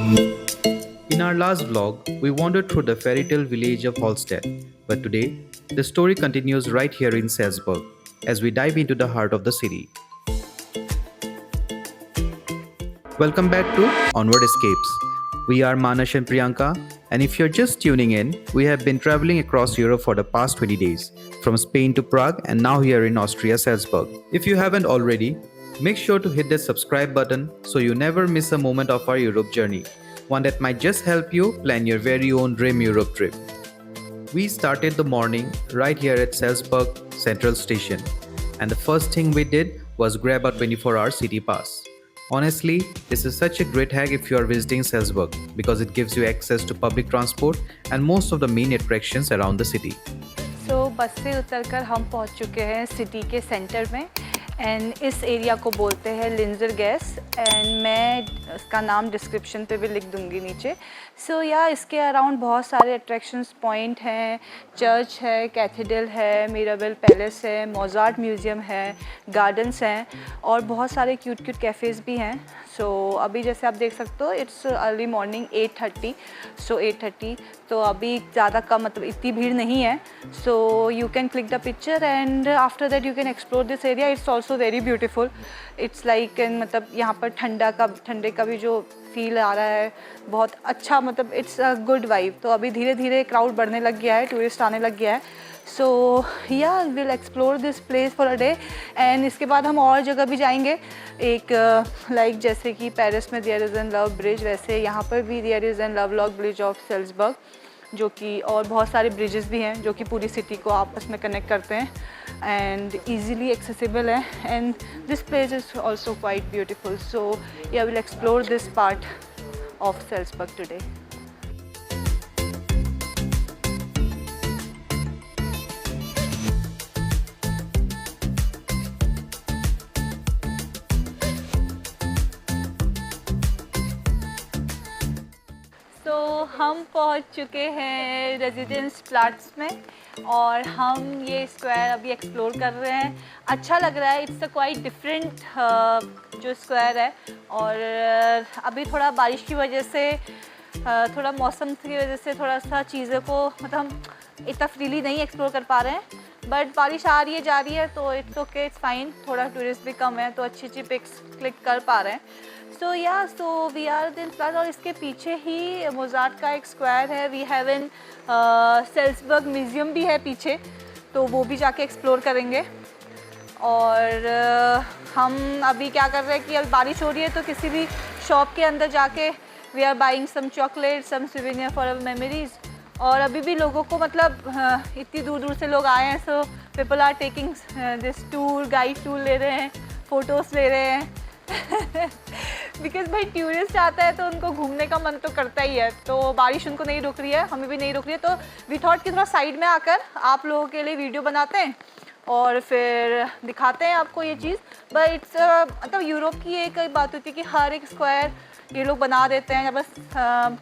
In our last vlog, we wandered through the fairy tale village of Hallstatt, but today, the story continues right here in Salzburg as we dive into the heart of the city. Welcome back to Onward Escapes. We are Manas and Priyanka, and if you're just tuning in, we have been traveling across Europe for the past 20 days, from Spain to Prague and now here in Austria, Salzburg. If you haven't already, make sure to hit the subscribe button so you never miss a moment of our Europe journey, one that might just help you plan your very own dream Europe trip. We started the morning right here at Salzburg Central Station, and the first thing we did was grab a 24-hour city pass. Honestly, this is such a great hack if you are visiting Salzburg because it gives you access to public transport and most of the main attractions around the city. बस से उतरकर हम पहुंच चुके हैं city के centre में and इस एरिया को बोलते हैं लिंजर गैस एंड मैं इसका नाम डिस्क्रिप्शन पे भी लिख दूंगी नीचे. इसके अराउंड बहुत सारे अट्रैक्शंस पॉइंट हैं, चर्च है, कैथेड्रल है, मिराबेल पैलेस है, मोज़ार्ट म्यूज़ियम है, गार्डन्स हैं और बहुत सारे क्यूट कैफ़ेज़ भी हैं. अभी जैसे आप देख सकते हो इट्स अर्ली मॉर्निंग 8:30. 8:30 तो अभी ज़्यादा कम मतलब इतनी भीड़ नहीं है. You can click the picture and after that you can explore this area. It's also very beautiful. It's like मतलब यहाँ पर ठंडे का भी जो फील आ रहा है बहुत अच्छा, मतलब इट्स अ गुड वाइब. तो अभी धीरे धीरे क्राउड बढ़ने लग गया है, टूरिस्ट आने लग गया है. Will explore this place for a day and इसके बाद हम और जगह भी जाएंगे. एक लाइक जैसे कि पेरिस में there is an love bridge, वैसे यहाँ पर भी there is an love lock bridge of Salzburg, जो कि और बहुत सारे ब्रिजेस भी हैं जो कि पूरी सिटी को आपस में कनेक्ट करते हैं एंड ईज़िली एक्सेसिबल है. And this place is also quite beautiful. Will explore this part of Salzburg today. हम पहुंच चुके हैं रेजिडेंस प्लाट्स में और हम ये स्क्वायर अभी एक्सप्लोर कर रहे हैं. अच्छा लग रहा है. इट्स अ क्वाइट डिफरेंट जो स्क्वायर है और अभी थोड़ा बारिश की वजह से थोड़ा मौसम की वजह से थोड़ा सा चीज़ों को मतलब हम इतना फ्रीली नहीं एक्सप्लोर कर पा रहे हैं. बट बारिश आ रही है जा रही है तो इट्स ओके, इट्स फाइन. थोड़ा टूरिस्ट भी कम है तो अच्छी पिक्स क्लिक कर पा रहे हैं. वी आर इन प्लाट और इसके पीछे ही मोज़ार्ट का एक स्क्वायर है. वी हैव एन सेल्सबर्ग म्यूज़ियम भी है पीछे, तो वो भी जाके एक्सप्लोर करेंगे. और हम अभी क्या कर रहे हैं कि अब बारिश हो रही है तो किसी भी शॉप के अंदर जाके we are buying some chocolate, some souvenir for our memories. और अभी भी लोगों को मतलब इतनी दूर से लोग आए हैं, so people are taking this tour, guide tour ले रहे हैं, फ़ोटोज़ ले रहे हैं. बिकॉज भाई टूरिस्ट आता है तो उनको घूमने का मन तो करता ही है. तो बारिश उनको नहीं रुक रही है, हमें भी नहीं रुक रही है, तो वी थॉट कि थोड़ा साइड में आकर आप लोगों के लिए वीडियो बनाते हैं और फिर दिखाते हैं आपको ये चीज़. बट इट्स मतलब यूरोप की एक बात होती है कि हर एक स्क्वायर ये लोग बना देते हैं या बस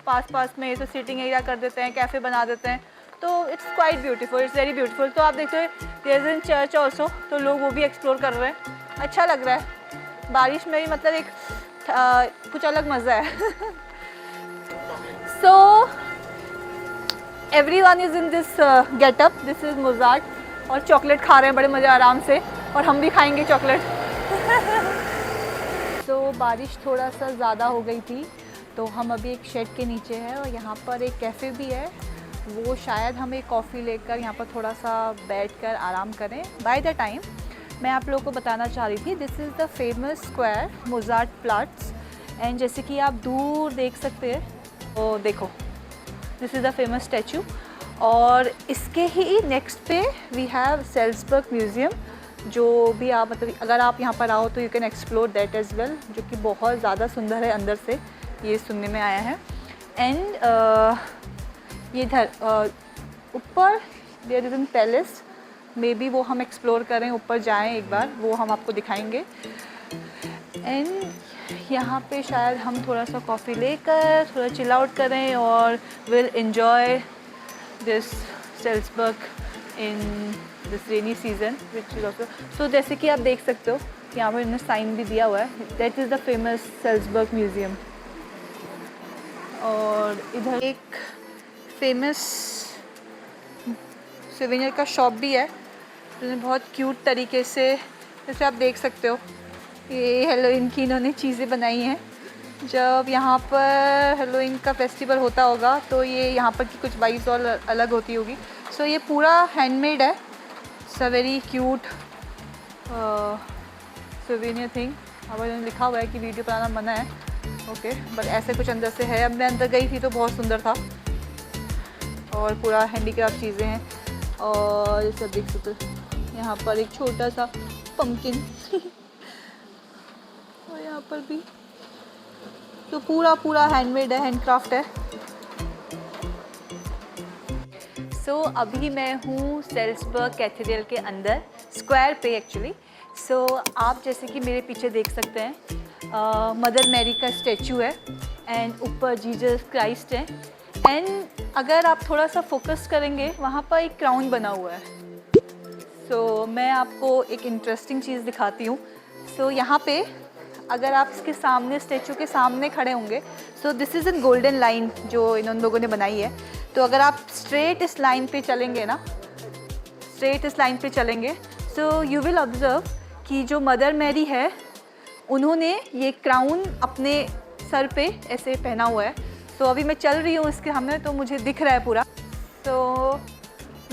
पास में तो सीटिंग एरिया कर देते हैं, कैफ़े बना देते हैं. तो it's quite beautiful, it's very beautiful. तो आप देखते हो there is an church also, तो लोग वो भी एक्सप्लोर कर रहे हैं. अच्छा लग रहा है. बारिश में भी मतलब एक कुछ अलग मज़ा है. Everyone is in this getup. This is Mozart और चॉकलेट खा रहे हैं बड़े मज़े आराम से, और हम भी खाएंगे चॉकलेट. बारिश थोड़ा सा ज़्यादा हो गई थी तो हम अभी एक शेड के नीचे हैं और यहाँ पर एक कैफ़े भी है. वो शायद हम एक कॉफ़ी लेकर यहाँ पर थोड़ा सा बैठकर आराम करें. बाय द टाइम मैं आप लोगों को बताना चाह रही थी, this is the famous square Mozart platz. And जैसे कि आप दूर देख सकते हैं, तो देखो this is the famous statue. और इसके ही नेक्स्ट पे वी हैव सेल्सबर्ग म्यूज़ियम, जो भी आप मतलब अगर आप यहाँ पर आओ तो you can explore that as well, जो कि बहुत ज़्यादा सुंदर है अंदर से, ये सुनने में आया है. एंड ये इधर ऊपर there is an palace, maybe वो हम एक्सप्लोर करें, ऊपर जाएं एक बार, वो हम आपको दिखाएंगे. एंड यहाँ पे शायद हम थोड़ा सा कॉफ़ी लेकर थोड़ा चिल आउट करें और will enjoy this Salzburg in this rainy season which is also. So जैसे कि आप देख सकते हो यहाँ पर इन्होंने साइन भी दिया हुआ है, that is the famous Salzburg museum. और इधर एक फेमस सोवेनियर का शॉप भी है, जिसमें बहुत क्यूट तरीके से, जैसे आप देख सकते हो, ये हेलोइन की इन्होंने चीज़ें बनाई हैं। जब यहाँ पर हेलोइन का फेस्टिवल होता होगा तो ये यहाँ पर की कुछ वाइब्स और अलग होती होगी। सो ये पूरा हैंडमेड है। It's a very cute souvenir thing. अब इन्होंने लिखा हुआ है कि वीडियो बनाना मना है, ओके, बट ऐसे कुछ अंदर से है। अब मैं अंदर गई थी तो बहुत सुंदर था और पूरा हैंडीक्राफ्ट चीज़ें हैं। और ये सब देख सकते हो, यहाँ पर एक छोटा सा पम्पकिन और यहाँ पर भी, तो पूरा हैंडमेड है, हैंडक्राफ्ट है। सो अभी मैं हूँ सेल्सबर्ग कैथेड्रल के अंदर, स्क्वायर पे एक्चुअली। सो आप जैसे कि मेरे पीछे देख सकते हैं, मदर मैरी का स्टैचू है एंड ऊपर जीसस क्राइस्ट है। एंड अगर आप थोड़ा सा फोकस करेंगे, वहाँ पर एक क्राउन बना हुआ है। सो मैं आपको एक इंटरेस्टिंग चीज़ दिखाती हूँ। सो यहाँ पे अगर आप इसके सामने, स्टैचू के सामने खड़े होंगे, सो this is in golden line जो इन लोगों ने बनाई है। तो अगर आप स्ट्रेट इस लाइन पे चलेंगे ना, स्ट्रेट इस लाइन पे चलेंगे, सो यू विल ऑब्जर्व कि जो मदर मैरी है, उन्होंने ये क्राउन अपने सर पे ऐसे पहना हुआ है। तो अभी मैं चल रही हूँ इसके सामने, तो मुझे दिख रहा है पूरा। तो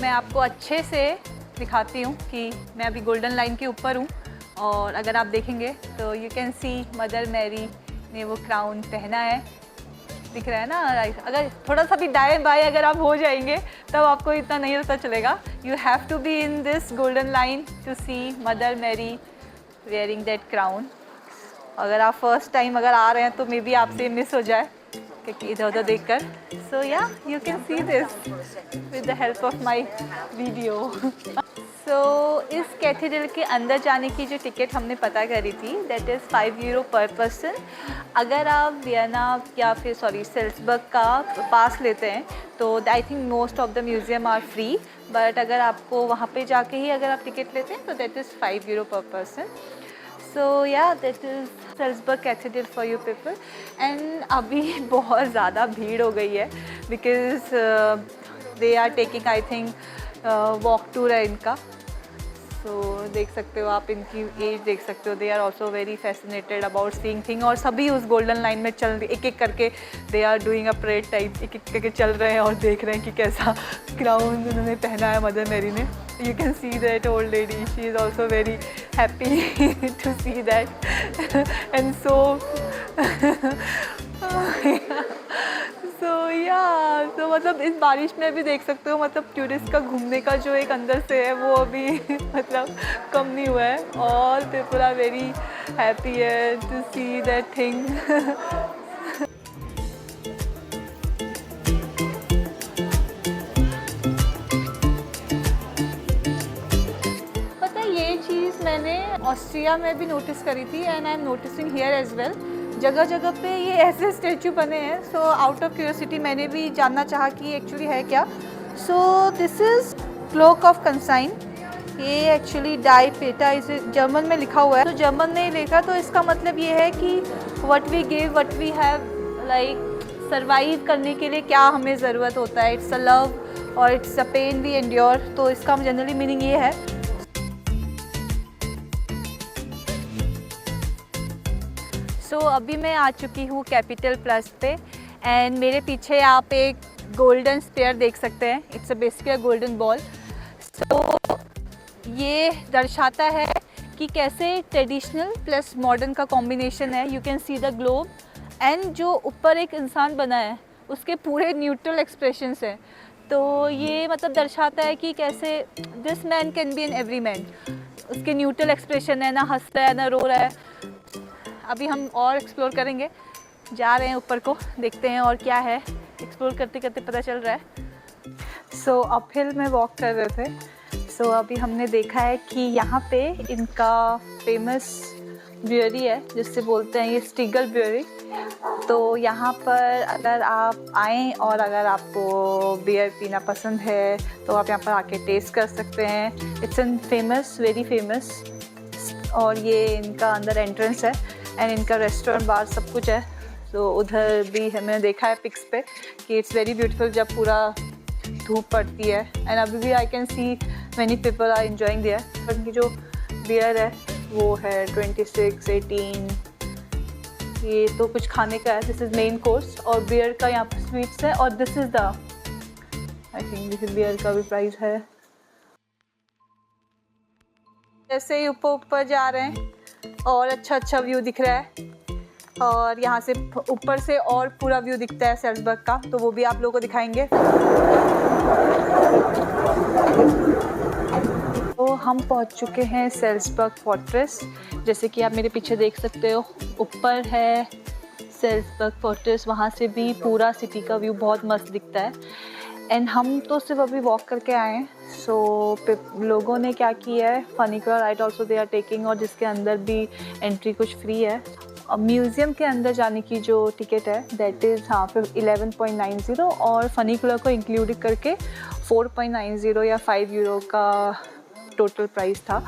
मैं आपको अच्छे से दिखाती हूँ कि मैं अभी गोल्डन लाइन के ऊपर हूँ। और अगर आप देखेंगे तो you can see Mother Mary ने वो क्राउन पहना है, दिख रहा है ना। अगर थोड़ा सा भी दाएं बाएं अगर आप हो जाएंगे तब आपको इतना नहीं पता चलेगा। You have to be in this golden line to see Mother Mary wearing that crown. अगर आप फर्स्ट टाइम अगर आ रहे हैं तो मे बी आपसे मिस हो जाए क्योंकि इधर उधर देखकर। So yeah you can see this with the help of my video. So इस कैथेड्रल के अंदर जाने की जो टिकट हमने पता करी थी, that is 5 euro per person. अगर आप वियना या फिर सेल्सबर्ग का पास लेते हैं तो I think most of the museum are free, but अगर आपको वहाँ पे जाके ही अगर आप टिकट लेते हैं तो that is 5 euro per person. So yeah that is Salzburg cathedral for you people. And अभी बहुत ज़्यादा भीड़ हो गई है because they are taking, I think, walk tour है इनका। सो देख सकते हो आप, इनकी एज देख सकते हो। They are also very fascinated about seeing thing. और सभी उस गोल्डन लाइन में चल, एक एक करके they are doing a parade type, एक एक करके चल रहे हैं और देख रहे हैं कि कैसा क्राउन उन्होंने पहना है मदर मैरी ने। You can see that old lady, she is also very happy to see that and so तो मतलब इस बारिश में भी देख सकते हो, मतलब टूरिस्ट का घूमने का जो एक अंदर से है वो अभी मतलब कम नहीं हुआ है। All people are very happy to see that thing. पता है, ये चीज़ मैंने ऑस्ट्रिया में भी नोटिस करी थी and I am noticing here as well. जगह जगह पे ये ऐसे स्टैचू बने हैं। सो आउट ऑफ क्यूरियोसिटी मैंने भी जानना चाहा कि एक्चुअली है क्या। So this is cloak of consign. ये एक्चुअली डाई पेटा इसे जर्मन में लिखा हुआ है, तो जर्मन में लिखा तो इसका मतलब ये है कि what we give what we have, like survive करने के लिए क्या हमें ज़रूरत होता है। इट्स अ लव और it's a pain we endure. तो इसका जनरली मीनिंग ये है। सो अभी मैं आ चुकी हूँ कैपिटल प्लस पे एंड मेरे पीछे आप एक गोल्डन स्पेयर देख सकते हैं। It's a basically a golden ball. So ये दर्शाता है कि कैसे ट्रेडिशनल प्लस मॉडर्न का कॉम्बिनेशन है। You can see the globe and जो ऊपर एक इंसान बना है उसके पूरे न्यूट्रल एक्सप्रेशंस हैं। तो ये मतलब दर्शाता है कि कैसे this man can be an every man. उसके न्यूट्रल एक्सप्रेशन है, ना हंस रहा है ना रो रहा है। अभी हम और एक्सप्लोर करेंगे, जा रहे हैं ऊपर को, देखते हैं और क्या है। एक्सप्लोर करते करते पता चल रहा है। सो अपहिल में वॉक कर रहे थे। सो अभी हमने देखा है कि यहाँ पे इनका फेमस ब्यूरी है जिससे बोलते हैं ये स्टिगल ब्यूरी। तो यहाँ पर अगर आप आएँ और अगर आपको बियर पीना पसंद है तो आप यहाँ पर आके टेस्ट कर सकते हैं। It's an famous, very famous. और ये इनका अंदर एंट्रेंस है एंड इनका रेस्टोरेंट बार सब कुछ है। तो उधर भी है, मैंने देखा है पिक्स पे कि इट्स वेरी ब्यूटीफुल जब पूरा धूप पड़ती है। एंड अभी भी I can see many people are enjoying there. उनकी जो बियर है वो है 26, 18। ये तो कुछ खाने का है, दिस इज़ मेन कोर्स, और बियर का यहाँ पर स्वीट्स है, और this is the I think this beer का भी प्राइस है। ऐसे ही ऊपर जा रहे हैं और अच्छा व्यू दिख रहा है, और यहाँ से ऊपर से और पूरा व्यू दिखता है सेल्सबर्ग का, तो वो भी आप लोगों को दिखाएंगे। तो हम पहुँच चुके हैं सेल्सबर्ग फोर्ट्रेस। जैसे कि आप मेरे पीछे देख सकते हो, ऊपर है सेल्सबर्ग फोर्ट्रेस, वहाँ से भी पूरा सिटी का व्यू बहुत मस्त दिखता है। एंड हम तो सिर्फ अभी वॉक करके आए हैं, सो लोगों ने क्या किया है, funicular ride also they are taking, और जिसके अंदर भी एंट्री कुछ फ्री है। म्यूज़ियम के अंदर जाने की जो टिकट है दैट इज़ 11.90, और फनिकुलर को इंक्लूड करके 4.90 या 5 यूरो का टोटल प्राइस था।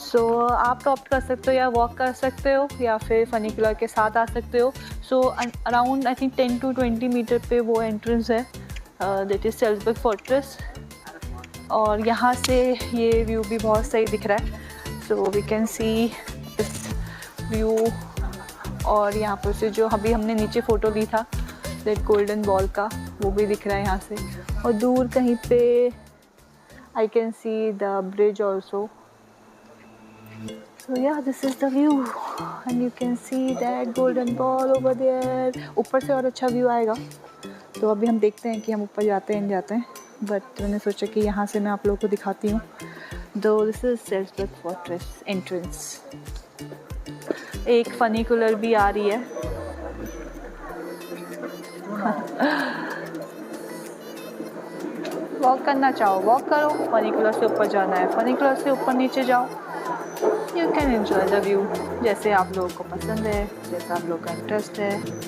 सो आप ऑप्ट कर सकते हो, या वॉक कर सकते हो, या फिर फनिकुलर के साथ आ सकते हो। So around I think 10 to 20 metre पे वो एंट्रेंस है, दैट इज़ सेल्सबर्ग फोर्ट्रेस। और यहाँ से ये व्यू भी बहुत सही दिख रहा है, so we can see this view. और यहाँ पर से जो अभी हमने नीचे फ़ोटो ली था दैट गोल्डन बॉल का, वो भी दिख रहा है यहाँ से। और दूर कहीं पे I can see the bridge also. So yeah this is the view, and you can see that golden ball over there. ऊपर से और अच्छा व्यू आएगा, तो अभी हम देखते हैं कि हम ऊपर जाते हैं नहीं जाते हैं, बट मैंने सोचा कि यहाँ से मैं आप लोगों को दिखाती हूँ। दो दिस इज सेल्सबर्ग फोर्ट्रेस एंट्रेंस। एक फनिकुलर भी आ रही है। वॉक करना चाहो वॉक करो, फनिकुलर से ऊपर जाना है फनिकुलर से ऊपर नीचे जाओ। You can enjoy the view जैसे आप लोगों को पसंद है, जैसा आप लोगों का इंटरेस्ट है।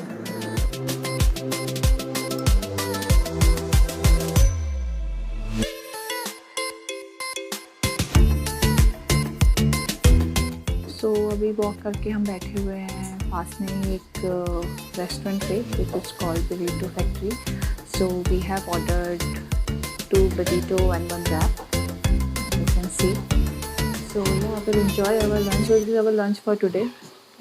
सो अभी वॉक करके हम बैठे हुए हैं पास में ही एक रेस्टोरेंट पे, which is called burrito factory. So we have ordered 2 burrito and 1 wrap, you can see. So yeah, we'll enjoy our lunch. So this is our lunch for today,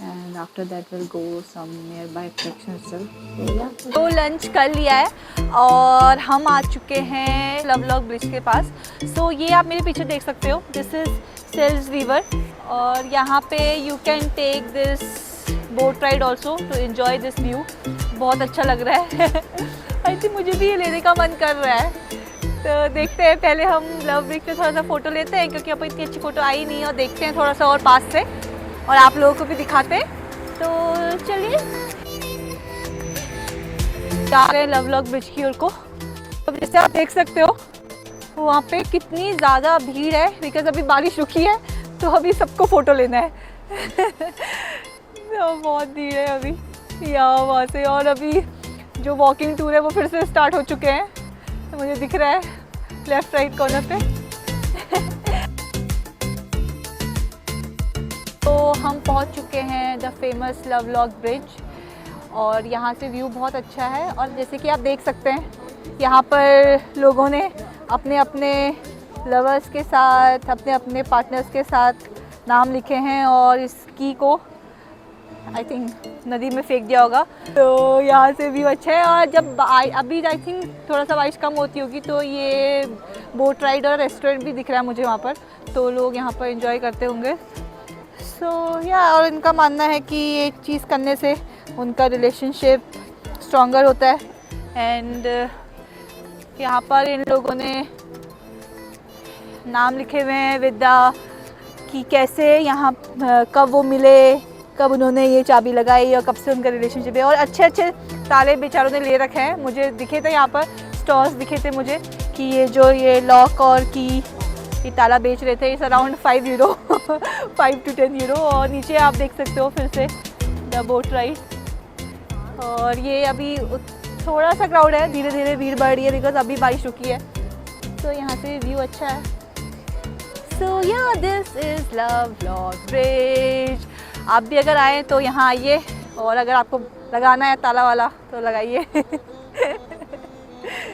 and after that we'll go some nearby attraction itself. So yeah. तो lunch कर लिया है और हम आ चुके हैं Lovelock bridge के पास। सो ये आप मेरे पीछे देख सकते हो, दिस इज़ सेल्स रिवर, और यहाँ पे you can take this boat ride also to enjoy this view. बहुत अच्छा लग रहा है। आई थिंक मुझे भी ये लेने का मन कर रहा है, तो देखते हैं। पहले हम लव ब्रिज पे थोड़ा सा फ़ोटो लेते हैं, क्योंकि अब इतनी अच्छी फ़ोटो आई नहीं है, और देखते हैं थोड़ा सा और पास से, और आप लोगों को भी दिखाते हैं। तो चलिए जा रहे हैं लवलॉक ब्रिज की ओर को। तो जैसे आप देख सकते हो वहाँ पे कितनी ज़्यादा भीड़ है, बिकॉज अभी बारिश रुकी है, तो अभी सबको फ़ोटो लेना है। तो बहुत भीड़ है अभी यहाँ वहाँ से, और अभी जो वॉकिंग टूर है वो फिर से स्टार्ट हो चुके हैं। तो मुझे दिख रहा है लेफ़्ट राइट कॉर्नर पे। तो हम पहुंच चुके हैं द फेमस लवलॉक ब्रिज, और यहाँ से व्यू बहुत अच्छा है। और जैसे कि आप देख सकते हैं, यहाँ पर लोगों ने अपने अपने लवर्स के साथ, अपने अपने पार्टनर्स के साथ नाम लिखे हैं, और इस की को आई थिंक नदी में फेंक दिया होगा। तो यहाँ से व्यू अच्छा है, और जब अभी आई थिंक थोड़ा सा बारिश कम होती होगी, तो ये बोट राइड और रेस्टोरेंट भी दिख रहा है मुझे वहाँ पर, तो लोग यहाँ पर एंजॉय करते होंगे। सो या, और इनका मानना है कि ये चीज़ करने से उनका रिलेशनशिप स्ट्रॉन्गर होता है। एंड यहाँ पर इन लोगों ने नाम लिखे हुए हैं विद द कि कैसे यहाँ कब वो मिले, कब उन्होंने ये चाबी लगाई, और कब से उनका रिलेशनशिप है। और अच्छे अच्छे ताले बेचारों ने ले रखे हैं। मुझे दिखे थे यहाँ पर स्टॉल्स दिखे थे मुझे कि ये लॉक और की ये ताला बेच रहे थे। इस अराउंड 5 यूरो 5 to 10 यूरो। और नीचे आप देख सकते हो फिर से द बोट राइड। और ये अभी थोड़ा सा क्राउड है, धीरे धीरे भीड़ बढ़ रही है, बिकॉज अभी बारिश रुकी है, तो यहाँ से व्यू अच्छा है। सो yeah, this is Lovelock bridge. आप भी अगर आएँ तो यहाँ आइए, और अगर आपको लगाना है ताला वाला तो लगाइए।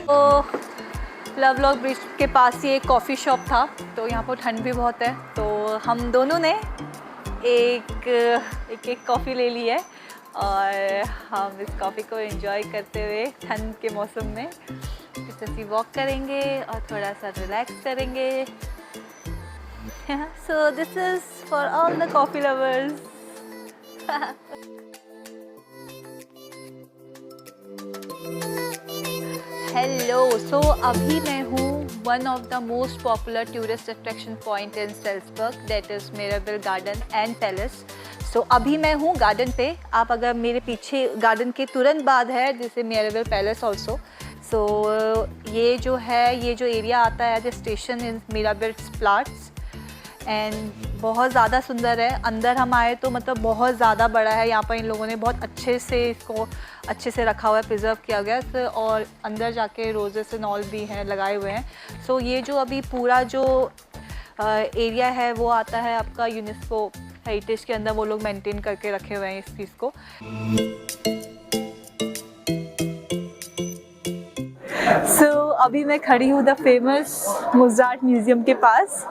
तो लवलॉक ब्रिज के पास ही एक कॉफ़ी शॉप था, तो यहाँ पर ठंड भी बहुत है, तो हम दोनों ने एक कॉफ़ी ले ली है और हम इस कॉफ़ी को एंजॉय करते हुए ठंड के मौसम में कुछ ऐसी वॉक करेंगे और थोड़ा सा रिलैक्स करेंगे। So this is for all the coffee lovers. Hello, so अभी मैं हूँ one of the most popular tourist attraction point in Salzburg, that is Mirabell garden and palace. So अभी मैं हूँ गार्डन पे। आप अगर मेरे पीछे गार्डन के तुरंत बाद है जिसे मिराबेल पैलेस ऑल्सो। सो ये जो एरिया आता है द स्टेशन इन मिराबेल प्लाट्स एंड बहुत ज़्यादा सुंदर है। अंदर हम आए तो मतलब बहुत ज़्यादा बड़ा है। यहाँ पर इन लोगों ने बहुत अच्छे से इसको अच्छे से रखा हुआ है, प्रिजर्व किया गया है और अंदर जाके रोजेस एंड ऑल भी हैं लगाए हुए हैं। सो ये जो अभी पूरा जो एरिया है वो आता है आपका यूनेस्को हेरिटेज के अंदर, वो लोग मेंटेन करके रखे हुए हैं इस चीज़ को। सो अभी मैं खड़ी हूँ द फेमस मोज़ार्ट म्यूज़ियम के पास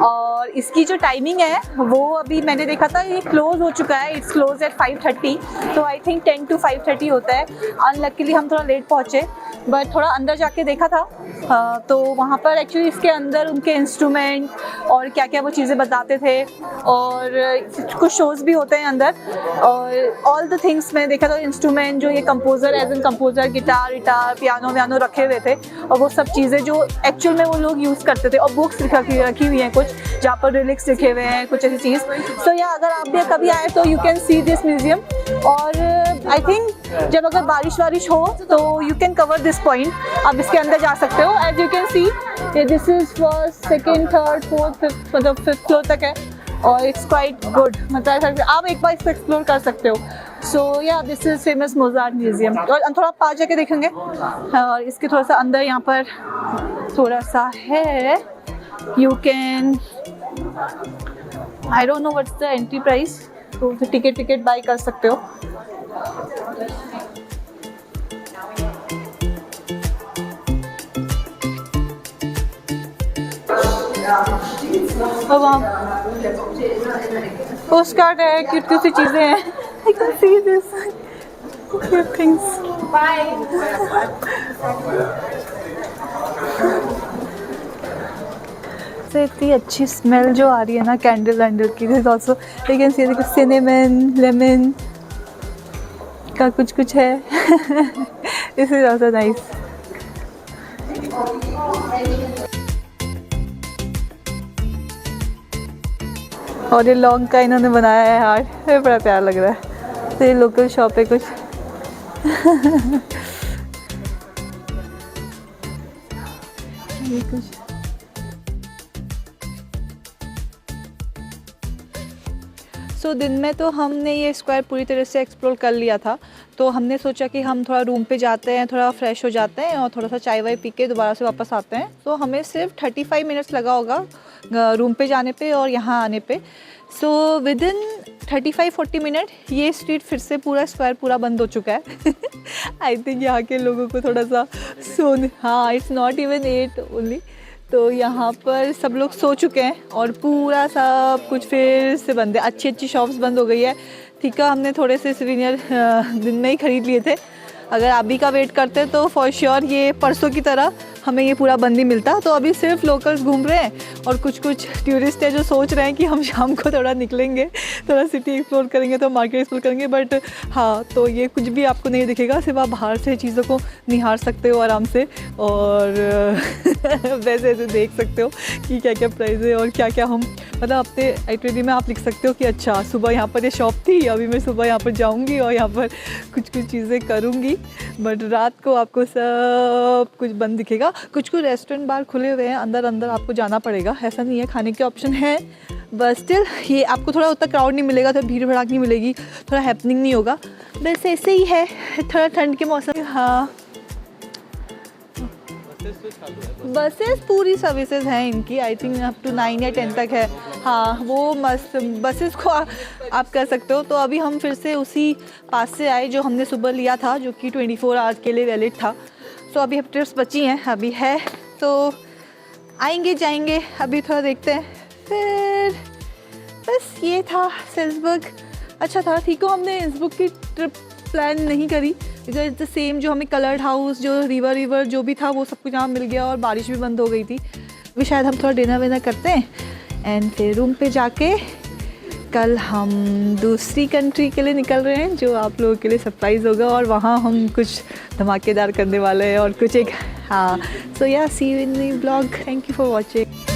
और इसकी जो टाइमिंग है वो अभी मैंने देखा था ये क्लोज़ हो चुका है। इट्स क्लोज एट 5:30, तो आई थिंक 10 to 5:30 होता है। अनलकीली हम थोड़ा लेट पहुँचे, बट थोड़ा अंदर जाके देखा था तो वहाँ पर एक्चुअली इसके अंदर उनके इंस्ट्रूमेंट और क्या क्या वो चीज़ें बताते थे और कुछ शोज़ भी होते हैं अंदर और ऑल द थिंग्स मैंने देखा था। इंस्ट्रूमेंट जो ये composer as an composer guitar piano रखे हुए थे और वो सब चीज़ें जो एक्चुअल में वो लोग यूज़ करते थे और बुक्स रखी हुई हैं कुछ जहाँ पर लिरिक्स लिखे हुए हैं कुछ ऐसी चीज़। सो या अगर आप भी कभी आए तो you can see this museum और आई थिंक जब अगर बारिश हो तो you can cover this point, आप इसके अंदर जा सकते हो। As you can see this is first second third fourth fifth, मतलब 5th फ्लोर तक है और इट्स क्वाइट गुड, मतलब आप एक बार इसको एक्सप्लोर कर सकते हो। सो yeah this is famous मोज़ार्ट museum और थोड़ा पास जाके देखेंगे और इसके थोड़ा सा अंदर यहाँ पर थोड़ा सा है। You can I don't know what's the entry price, तो टिकट बाई कर सकते हो। और वहाँ पोस्ट कार्ड है, क्यूट सी चीज़ें हैं। आई can see this cute things. से इतनी अच्छी स्मेल जो आ रही है ना कैंडल की। This also you can C cinnamon lemon का कुछ है। This is also nice. और ये लॉन्ग का इन्होंने बनाया है हार्ट, ये बड़ा प्यारा लग रहा है। तो ये लोकल शॉप है कुछ। ये कुछ सो दिन में तो हमने ये स्क्वायर पूरी तरह से एक्सप्लोर कर लिया था, तो हमने सोचा कि हम थोड़ा रूम पे जाते हैं, थोड़ा फ्रेश हो जाते हैं और थोड़ा सा चाय वाय पी के दोबारा से वापस आते हैं। तो हमें सिर्फ 35 मिनट्स लगा होगा रूम पे जाने पे और यहाँ आने पे। सो विद इन 35-40 मिनट ये स्ट्रीट फिर से पूरा स्क्वायर पूरा बंद हो चुका है। आई थिंक यहाँ के लोगों को थोड़ा सा हाँ, इट्स नॉट इवन 8 ओनली, तो यहाँ पर सब लोग सो चुके हैं और पूरा सब कुछ फिर से बंद है। अच्छी शॉप्स बंद हो गई है। ठीक है, हमने थोड़े से सिविनियर दिन में ही ख़रीद लिए थे। अगर अभी का वेट करते तो फॉर श्योर ये परसों की तरह हमें ये पूरा बंद ही मिलता। तो अभी सिर्फ लोकल्स घूम रहे हैं और कुछ टूरिस्ट है जो सोच रहे हैं कि हम शाम को थोड़ा निकलेंगे, थोड़ा सिटी एक्सप्लोर करेंगे, तो मार्केट एक्सप्लोर करेंगे। बट हाँ, तो ये कुछ भी आपको नहीं दिखेगा, सिर्फ आप बाहर से चीज़ों को निहार सकते हो आराम से और वैसे ऐसे देख सकते हो कि क्या क्या प्राइस है और क्या क्या हम मतलब अपने आइटनरी में आप लिख सकते हो कि अच्छा सुबह यहाँ पर ये शॉप थी, अभी मैं सुबह यहाँ पर जाऊँगी और यहाँ पर कुछ चीज़ें करूँगी। बट रात को आपको सब कुछ बंद दिखेगा। कुछ रेस्टोरेंट बार खुले हुए हैं, अंदर आपको जाना पड़ेगा, ऐसा नहीं है, खाने के ऑप्शन है। बस स्टिल ये आपको थोड़ा उतना क्राउड नहीं मिलेगा, तो भीड़ भड़ाक नहीं मिलेगी, थोड़ा हैपनिंग नहीं होगा। बस ऐसे ही है, थोड़ा ठंड के मौसम। हाँ, बसेस पूरी सर्विसेज हैं इनकी, आई थिंक अप टू 9 या 10 तक है। हाँ वो मस्त बसेस को आप कर सकते हो। तो अभी हम फिर से उसी पास से आए जो हमने सुबह लिया था, जो कि 24 आवर्स के लिए वैलिड था। सो अभी अब ट्रिप्स बची हैं, अभी है तो आएंगे जाएंगे, अभी थोड़ा देखते हैं। फिर बस ये था सेल्सबर्ग, अच्छा था, ठीक हो। हमने इंसब्रुक की ट्रिप प्लान नहीं करी बिकॉज इट्स द सेम, जो हमें कलर्ड हाउस, जो रिवर जो भी था वो सब कुछ यहाँ मिल गया और बारिश भी बंद हो गई थी। अभी शायद हम थोड़ा डिनर विनर करते हैं एंड फिर रूम पे जाके कल हम दूसरी कंट्री के लिए निकल रहे हैं जो आप लोगों के लिए सरप्राइज़ होगा, और वहाँ हम कुछ धमाकेदार करने वाले हैं और कुछ एक हाँ। So yeah see you in the vlog, thank you for watching.